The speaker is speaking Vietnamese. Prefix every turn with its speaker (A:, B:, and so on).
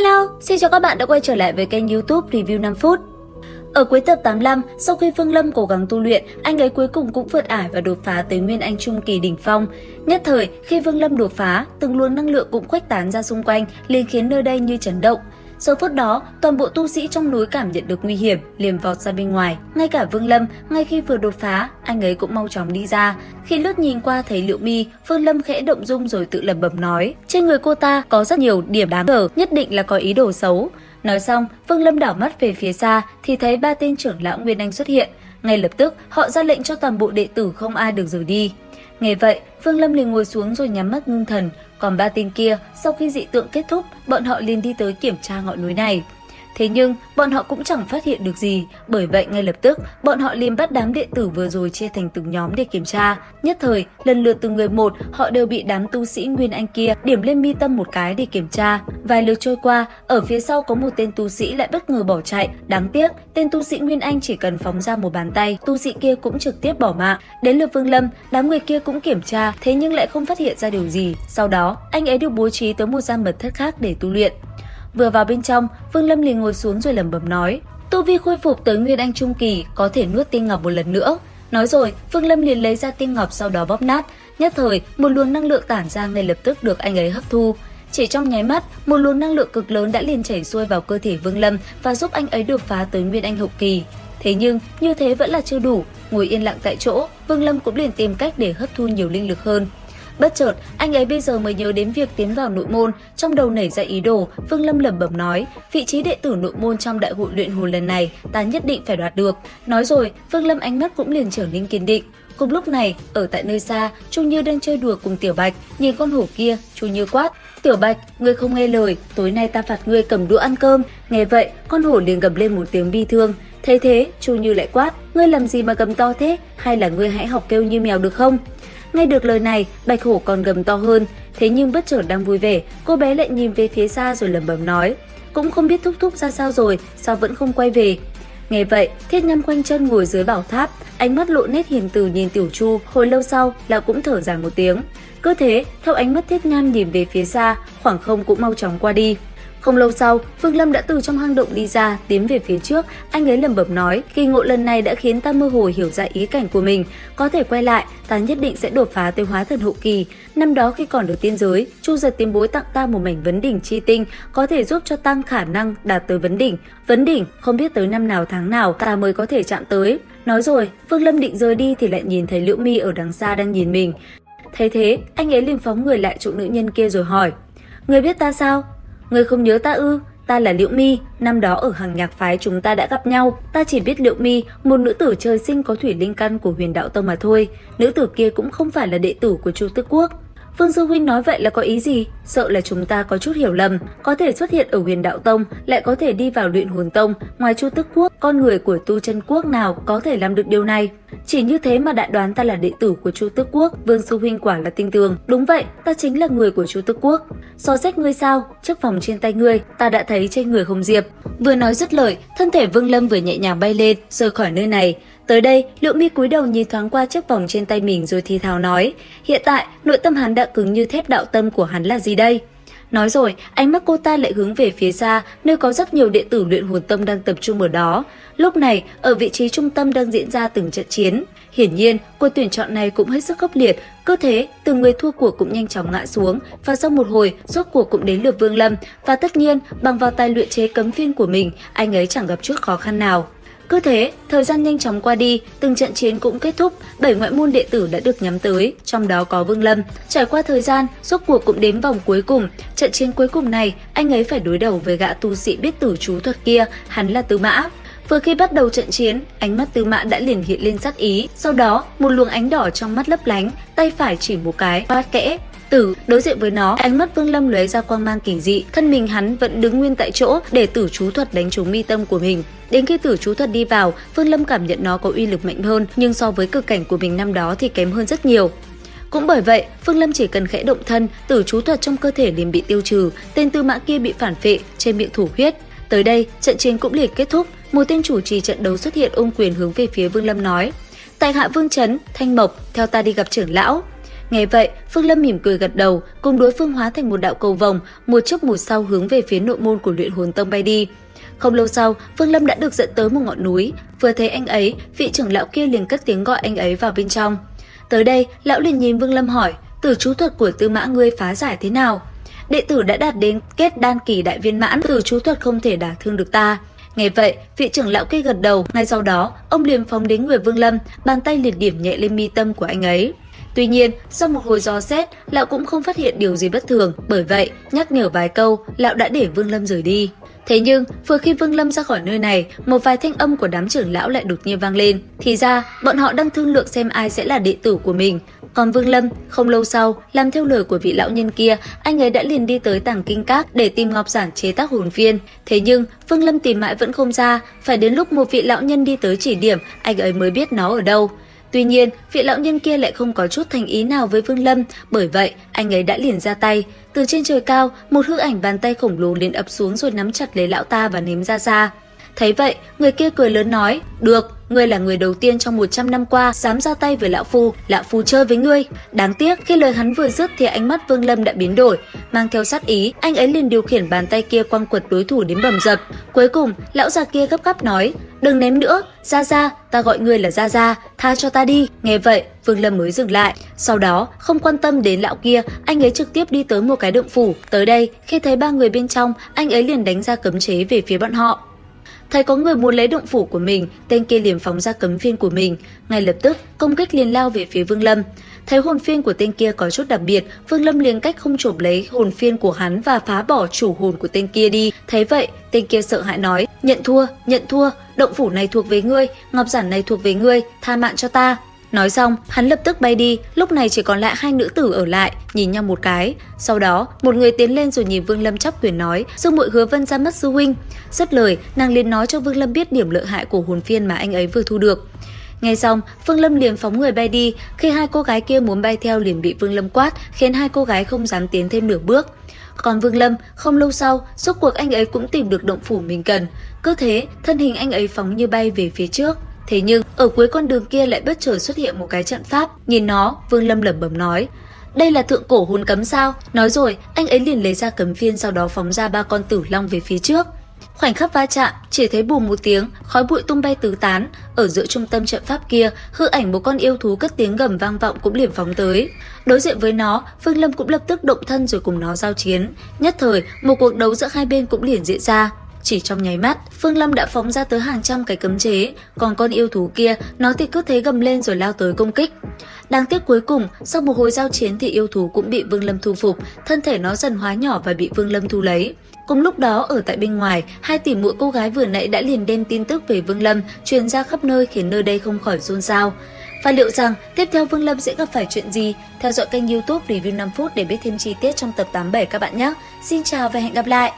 A: Hello, xin chào các bạn đã quay trở lại với kênh YouTube Review 5 phút. Ở cuối tập 85, sau khi Vương Lâm cố gắng tu luyện, anh ấy cuối cùng cũng vượt ải và đột phá tới Nguyên Anh Trung Kỳ đỉnh phong. Nhất thời, khi Vương Lâm đột phá, từng luồng năng lượng cũng khuếch tán ra xung quanh, liền khiến nơi đây như chấn động. Giờ phút đó, toàn bộ tu sĩ trong núi cảm nhận được nguy hiểm, liền vọt ra bên ngoài. Ngay cả Vương Lâm, ngay khi vừa đột phá, anh ấy cũng mau chóng đi ra. Khi lướt nhìn qua thấy Liệu Mi, Vương Lâm khẽ động dung rồi tự lẩm bẩm nói: trên người cô ta có rất nhiều điểm đáng ngờ, nhất định là có ý đồ xấu. Nói xong, Vương Lâm đảo mắt về phía xa thì thấy 3 tên trưởng lão Nguyên Anh xuất hiện. Ngay lập tức, họ ra lệnh cho toàn bộ đệ tử không ai được rời đi. Nghe vậy, Vương Lâm liền ngồi xuống rồi nhắm mắt ngưng thần. Còn 3 tên kia, sau khi dị tượng kết thúc, bọn họ liền đi tới kiểm tra ngọn núi này. Thế nhưng, bọn họ cũng chẳng phát hiện được gì, bởi vậy ngay lập tức, bọn họ liền bắt đám đệ tử vừa rồi chia thành từng nhóm để kiểm tra. Nhất thời, lần lượt từng người một, họ đều bị đám tu sĩ Nguyên Anh kia điểm lên mi tâm một cái để kiểm tra. Vài lượt trôi qua, ở phía sau có một tên tu sĩ lại bất ngờ bỏ chạy. Đáng tiếc, tên tu sĩ Nguyên Anh chỉ cần phóng ra một bàn tay, tu sĩ kia cũng trực tiếp bỏ mạng. Đến lượt Vương Lâm, đám người kia cũng kiểm tra, thế nhưng lại không phát hiện ra điều gì. Sau đó, anh ấy được bố trí tới một gian mật thất khác để tu luyện. Vừa vào bên trong, Vương Lâm liền ngồi xuống rồi lẩm bẩm nói: tu vi khôi phục tới Nguyên Anh Trung Kỳ, có thể nuốt tiên ngọc một lần nữa. Nói rồi, Vương Lâm liền lấy ra tiên ngọc, sau đó bóp nát. Nhất thời, một luồng năng lượng tản ra ngay lập tức được anh ấy hấp thu. Chỉ trong nháy mắt, một luồng năng lượng cực lớn đã liền chảy xuôi vào cơ thể Vương Lâm và giúp anh ấy đột phá tới Nguyên Anh hậu kỳ. Thế nhưng, như thế vẫn là chưa đủ. Ngồi yên lặng tại chỗ, Vương Lâm cũng liền tìm cách để hấp thu nhiều linh lực hơn. Bất chợt, anh ấy bây giờ mới nhớ đến việc tiến vào nội môn, trong đầu nảy ra ý đồ. Vương Lâm lẩm bẩm nói: vị trí đệ tử nội môn trong đại hội luyện hồn lần này, ta nhất định phải đoạt được. Nói rồi, Vương Lâm ánh mắt cũng liền trở nên kiên định. Cùng lúc này, ở tại nơi xa, Chu Như đang chơi đùa cùng Tiểu Bạch. Nhìn con hổ kia, Chu Như quát: Tiểu Bạch, ngươi không nghe lời, tối nay ta phạt ngươi cầm đũa ăn cơm. Nghe vậy, con hổ liền gầm lên một tiếng bi thương. Thấy thế, Chu Như lại quát: ngươi làm gì mà gầm to thế, hay là ngươi hãy học kêu như mèo được không? Nghe được lời này, Bạch Hổ còn gầm to hơn. Thế nhưng bất chợt đang vui vẻ, cô bé lại nhìn về phía xa rồi lẩm bẩm nói: cũng không biết thúc thúc ra sao rồi, sao vẫn không quay về. Nghe vậy, Thiết Nham quanh chân ngồi dưới bảo tháp, ánh mắt lộ nét hiền từ nhìn Tiểu Chu. Hồi lâu sau, lão cũng thở dài một tiếng. Cứ thế, theo ánh mắt Thiết Nham nhìn về phía xa, khoảng không cũng mau chóng qua đi. Không lâu sau, Vương Lâm đã từ trong hang động đi ra, tiến về phía trước. Anh ấy lẩm bẩm nói: kỳ ngộ lần này đã khiến ta mơ hồ hiểu ra ý cảnh của mình, có thể quay lại, ta nhất định sẽ đột phá tới hóa thần hậu kỳ. Năm đó khi còn ở tiên giới, Chu Giật tiền bối tặng ta một mảnh vấn đỉnh chi tinh, có thể giúp cho tăng khả năng đạt tới vấn đỉnh. Vấn đỉnh không biết tới năm nào tháng nào ta mới có thể chạm tới. Nói rồi, Vương Lâm định rời đi thì lại nhìn thấy Liễu Mi ở đằng xa đang nhìn mình. Thấy thế, anh ấy liền phóng người lại chỗ nữ nhân kia rồi hỏi: người biết ta sao? Người không nhớ ta ư? Ta là Liễu Mi, năm đó ở Hằng Nhạc phái chúng ta đã gặp nhau. Ta chỉ biết Liễu Mi, một nữ tử trời sinh có thủy linh căn của Huyền Đạo Tông mà thôi. Nữ tử kia cũng không phải là đệ tử của Chu Tước Quốc. Vương sư huynh nói vậy là có ý gì? Sợ là chúng ta có chút hiểu lầm. Có thể xuất hiện ở Huyền Đạo Tông, lại có thể đi vào Luyện Hồn Tông. Ngoài Chu Tước Quốc, con người của Tu Chân Quốc nào có thể làm được điều này? Chỉ như thế mà đã đoán ta là đệ tử của Chu Tước Quốc. Vương sư huynh quả là tinh tường. Đúng vậy, ta chính là người của Chu Tước Quốc. So sách ngươi sao? Chiếc vòng trên tay ngươi, ta đã thấy trên người Hồng Diệp. Vừa nói dứt lời, thân thể Vương Lâm vừa nhẹ nhàng bay lên, rời khỏi nơi này. Tới đây, Liễu Mi cúi đầu nhìn thoáng qua chiếc vòng trên tay mình rồi thì thào nói: hiện tại, nội tâm hắn đã cứng như thép, đạo tâm của hắn là gì đây? Nói rồi, ánh mắt cô ta lại hướng về phía xa, nơi có rất nhiều đệ tử Luyện Hồn Tông đang tập trung ở đó. Lúc này, ở vị trí trung tâm đang diễn ra từng trận chiến. Hiển nhiên, cuộc tuyển chọn này cũng hết sức khốc liệt. Cứ thế, từng người thua cuộc cũng nhanh chóng ngã xuống, và sau một hồi, rốt cuộc cũng đến lượt Vương Lâm. Và tất nhiên, bằng vào tài luyện chế cấm phiên của mình, anh ấy chẳng gặp chút khó khăn nào. Cứ thế, thời gian nhanh chóng qua đi, từng trận chiến cũng kết thúc, 7 ngoại môn đệ tử đã được nhắm tới, trong đó có Vương Lâm. Trải qua thời gian, rốt cuộc cũng đến vòng cuối cùng. Trận chiến cuối cùng này, anh ấy phải đối đầu với gã tu sĩ biết tử chú thuật kia, hắn là Tư Mã. Vừa khi bắt đầu trận chiến, ánh mắt Tư Mã đã liền hiện lên sát ý, sau đó, một luồng ánh đỏ trong mắt lấp lánh, tay phải chỉ một cái, quát kẽ: tử. Đối diện với nó, ánh mắt Vương Lâm lóe ra quang mang kỳ dị, thân mình hắn vẫn đứng nguyên tại chỗ để tử chú thuật đánh trúng mi tâm của mình. Đến khi tử chú thuật đi vào, Vương Lâm cảm nhận nó có uy lực mạnh hơn, nhưng so với cực cảnh của mình năm đó thì kém hơn rất nhiều. Cũng bởi vậy, Vương Lâm chỉ cần khẽ động thân, tử chú thuật trong cơ thể liền bị tiêu trừ, tên Tư Mã kia bị phản phệ, trên miệng thủ huyết. Tới đây, trận chiến cũng liền kết thúc, một tên chủ trì trận đấu xuất hiện ôm quyền hướng về phía Vương Lâm nói: tại hạ Vương Chấn, Thanh Mộc, theo ta đi gặp trưởng lão. Nghe vậy, Phương Lâm mỉm cười gật đầu, cùng đối phương hóa thành một đạo cầu vồng, một trước một sau hướng về phía nội môn của Luyện Hồn Tông bay đi. Không lâu sau, Phương Lâm đã được dẫn tới một ngọn núi, vừa thấy anh ấy, vị trưởng lão kia liền cất tiếng gọi anh ấy vào bên trong. Tới đây, lão liền nhìn Vương Lâm hỏi, tử chú thuật của Tư Mã ngươi phá giải thế nào? Đệ tử đã đạt đến kết đan kỳ đại viên mãn, tử chú thuật không thể đả thương được ta. Nghe vậy, vị trưởng lão kia gật đầu, ngay sau đó, ông liền phóng đến người Vương Lâm, bàn tay liền điểm nhẹ lên mi tâm của anh ấy. Tuy nhiên, sau một hồi dò xét, lão cũng không phát hiện điều gì bất thường, bởi vậy, nhắc nhở vài câu, lão đã để Vương Lâm rời đi. Thế nhưng, vừa khi Vương Lâm ra khỏi nơi này, một vài thanh âm của đám trưởng lão lại đột nhiên vang lên. Thì ra, bọn họ đang thương lượng xem ai sẽ là đệ tử của mình. Còn Vương Lâm, không lâu sau, làm theo lời của vị lão nhân kia, anh ấy đã liền đi tới Tàng Kinh Các để tìm ngọc giản chế tác hồn phiên. Thế nhưng, Vương Lâm tìm mãi vẫn không ra, phải đến lúc một vị lão nhân đi tới chỉ điểm, anh ấy mới biết nó ở đâu. Tuy nhiên, vị lão nhân kia lại không có chút thành ý nào với Vương Lâm, bởi vậy anh ấy đã liền ra tay. Từ trên trời cao, một hư ảnh bàn tay khổng lồ liền ập xuống rồi nắm chặt lấy lão ta và ném ra xa. Thấy vậy, người kia cười lớn nói, được, ngươi là người đầu tiên trong 100 năm qua dám ra tay với lão phu chơi với ngươi. Đáng tiếc, khi lời hắn vừa dứt thì ánh mắt Vương Lâm đã biến đổi, mang theo sát ý, anh ấy liền điều khiển bàn tay kia quăng quật đối thủ đến bầm dập. Cuối cùng, lão già kia gấp gáp nói, đừng ném nữa, Gia, ta gọi ngươi là Gia, tha cho ta đi. Nghe vậy, Vương Lâm mới dừng lại. Sau đó, không quan tâm đến lão kia, anh ấy trực tiếp đi tới một cái động phủ. Tới đây, khi thấy ba người bên trong, anh ấy liền đánh ra cấm chế về phía bọn họ. Thấy có người muốn lấy động phủ của mình, tên kia liền phóng ra cấm phiên của mình, ngay lập tức công kích liền lao về phía Vương Lâm. Thấy hồn phiên của tên kia có chút đặc biệt, Vương Lâm liền cách không chộp lấy hồn phiên của hắn và phá bỏ chủ hồn của tên kia đi. Thấy vậy, tên kia sợ hãi nói, nhận thua, động phủ này thuộc về ngươi, ngọc giản này thuộc về ngươi, tha mạng cho ta. Nói xong, hắn lập tức bay đi, lúc này chỉ còn lại hai nữ tử ở lại, nhìn nhau một cái. Sau đó, một người tiến lên rồi nhìn Vương Lâm chắp quyền nói, sư muội Hứa Vân ra mất sư huynh. Dứt lời, nàng liền nói cho Vương Lâm biết điểm lợi hại của hồn phiên mà anh ấy vừa thu được. Nghe xong, Vương Lâm liền phóng người bay đi, khi hai cô gái kia muốn bay theo liền bị Vương Lâm quát, khiến hai cô gái không dám tiến thêm nửa bước. Còn Vương Lâm, không lâu sau, rốt cuộc anh ấy cũng tìm được động phủ mình cần. Cứ thế, thân hình anh ấy phóng như bay về phía trước. Thế nhưng, ở cuối con đường kia lại bất chợt xuất hiện một cái trận pháp. Nhìn nó, Vương Lâm lẩm bẩm nói, đây là thượng cổ hồn cấm sao? Nói rồi, anh ấy liền lấy ra cấm phiên, sau đó phóng ra ba con tử long về phía trước. Khoảnh khắc va chạm, chỉ thấy bùm một tiếng, khói bụi tung bay tứ tán. Ở giữa trung tâm trận pháp kia, hư ảnh một con yêu thú cất tiếng gầm vang vọng cũng liền phóng tới. Đối diện với nó, Vương Lâm cũng lập tức động thân rồi cùng nó giao chiến. Nhất thời, một cuộc đấu giữa hai bên cũng liền diễn ra. Chỉ trong nháy mắt, Vương Lâm đã phóng ra tới hàng trăm cái cấm chế, còn con yêu thú kia, nó thì cứ thế gầm lên rồi lao tới công kích. Đáng tiếc cuối cùng, sau một hồi giao chiến thì yêu thú cũng bị Vương Lâm thu phục, thân thể nó dần hóa nhỏ và bị Vương Lâm thu lấy. Cùng lúc đó, ở tại bên ngoài, hai tỷ muội cô gái vừa nãy đã liền đem tin tức về Vương Lâm truyền ra khắp nơi, khiến nơi đây không khỏi xôn xao. Và liệu rằng tiếp theo Vương Lâm sẽ gặp phải chuyện gì? Theo dõi kênh YouTube Review 5 phút để biết thêm chi tiết trong tập 87 các bạn nhé. Xin chào và hẹn gặp lại!